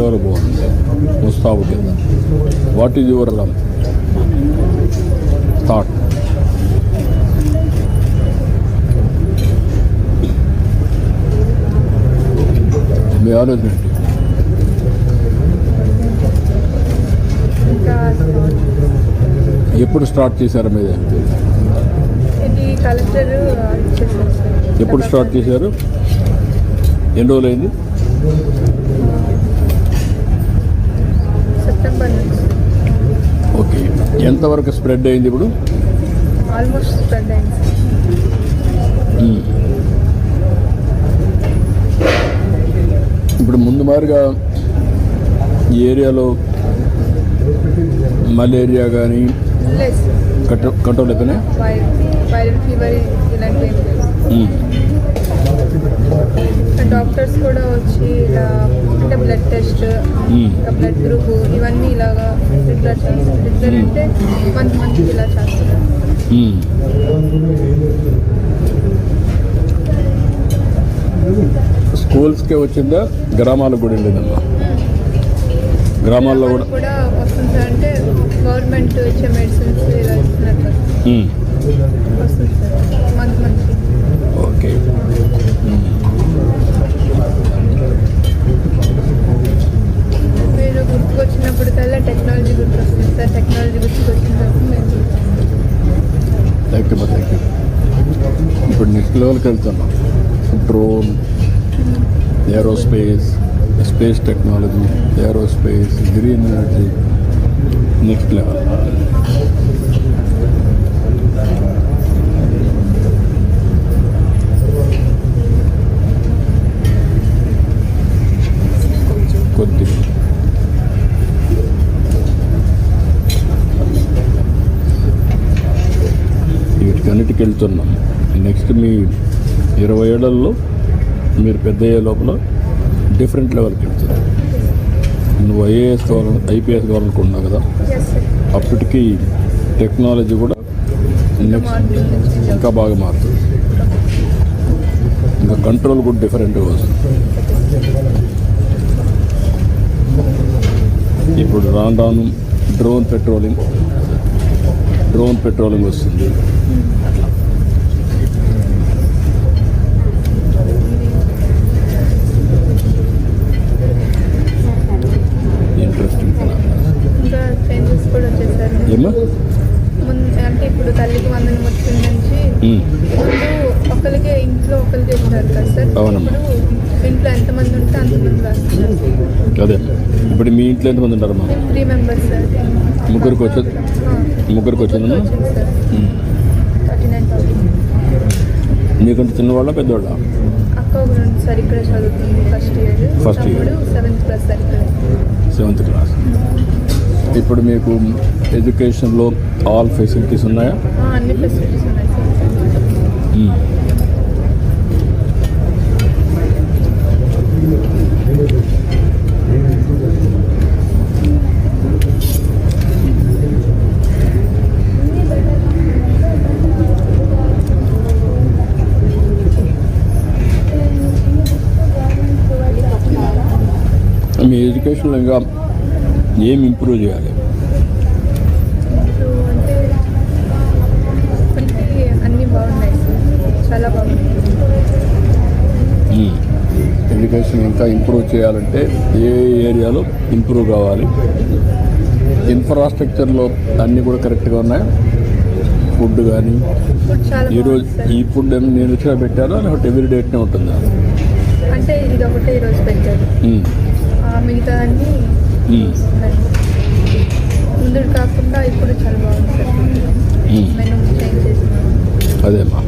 చాలా బాగుంది. ముస్తాబు కింద. What is your thought? మీ ఆలోచన ఏంటి? ఎప్పుడు స్టార్ట్ చేశారు మీద? ఎప్పుడు స్టార్ట్ చేశారు? ఎన్ని రోజులు అయింది? సెప్టెంబర్. ఓకే. ఎంతవరకు స్ప్రెడ్ అయింది ఇప్పుడు? ఆల్మోస్ట్ స్ప్రెడ్ అయింది. ఇప్పుడు ముందు మాదిరిగా ఈ ఏరియాలో మలేరియా కానీ కంట్రోల్ అయిపోయినాయి. వైరల్ ఫీవర్ ఇలాంటివి ఏం లేవు. డాక్టర్స్ కూడా వచ్చి ఇలా అంటే బ్లడ్ టెస్ట్, బ్లడ్ గ్రూప్ ఇవన్నీ ఇలాగా రెగ్యులర్ అంటే మంత్ ఇలా చేస్తున్నారు. స్కూల్స్కే వచ్చిందా? గ్రామాలకు కూడా వెళ్ళిందమ్మా? గ్రామాల్లో కూడా వస్తుంది సార్. అంటే గవర్నమెంట్ ఇచ్చే మెడిసిన్స్ ఇలా ఇస్తున్నారు వస్తుంది సార్ మంత్. ఓకే. మీరు గుర్తుకొచ్చినప్పుడు కల్లా టెక్నాలజీ గుర్తొస్తుంది సార్. టెక్నాలజీ గుర్తుకొచ్చినప్పుడు మేము థ్యాంక్ యూ. ఇప్పుడు నెక్స్ట్ లెవెల్కి వెళ్తున్నాం. Drone, aerospace, space technology, aerospace, green energy, next level. కొద్ది వీటికన్నిటికి వెళ్తున్నాం. నెక్స్ట్ మీ 20 ఏళ్లలో మీరు పెద్ద అయ్యే లోపల డిఫరెంట్ లెవెల్కి వెళ్తుంది. నువ్వు ఐపీఎస్ కావాలనుకుంటున్నావు కదా, అప్పటికి టెక్నాలజీ కూడా నెక్స్ట్ ఇంకా బాగా మారుతుంది. ఇంకా కంట్రోల్ కూడా డిఫరెంట్గా వస్తుంది. ఇప్పుడు రాను డ్రోన్ పెట్రోలింగ్ వస్తుంది. ఇంట్రెస్టింగ్. ఇంకా చేంజెస్ కూడా వచ్చేసారు. ఏమా అంటే ఇప్పుడు తల్లికి వందనం వచ్చిన నుంచి ఒకరికి ఇంట్లో ఇస్తారు కదా సార్. అవునమ్మా. ఇప్పుడు ఇంట్లో ఎంతమంది ఉంటే అంతమంది రాస్తున్నారు. అదే. ఇప్పుడు మీ ఇంట్లో ఎంతమంది ఉంటారమ్మా? 3 మెంబర్స్ సార్. ముగ్గురికి వచ్చిందమ్మా? సార్ 39,000. మీకంటే చిన్నవాళ్ళ పెద్దవాళ్ళ? అక్క ఒకరు సార్ ఇక్కడ చదువుతుంది first year. 7th class sir ఇక్కడ. 7th class. ఇప్పుడు మీకు ఎడ్యుకేషన్లో ఆల్ ఫెసిలిటీస్ ఉన్నాయా? అన్ని ఫెసిలిటీస్ ఉన్నాయి సార్. మీ ఎడ్యుకేషన్లో ఇంకా ఏం ఇంప్రూవ్ చేయాలి? అంటే అన్నీ బాగున్నాయి సార్, చాలా బాగున్నాయి. ఎడ్యుకేషన్ ఇంకా ఇంప్రూవ్ చేయాలంటే ఏ ఏరియాలో ఇంప్రూవ్ కావాలి? ఇన్ఫ్రాస్ట్రక్చర్లో అన్నీ కూడా కరెక్ట్గా ఉన్నాయా? ఫుడ్ కానీ ఈరోజు ఈ ఫుడ్ ఏమి నేను వచ్చినా పెట్టారా లేకపోతే ఎవ్రీ డేట్నే ఉంటుందా? అంటే ఇది ఒకటే ఈరోజు పెట్టారు, మిగతా అన్నీ ముందు కాకుండా ఇప్పుడు చాలా బాగుంది సార్. మెనూ చేంజ్ చేస్తున్నాం. అదేమ్మా.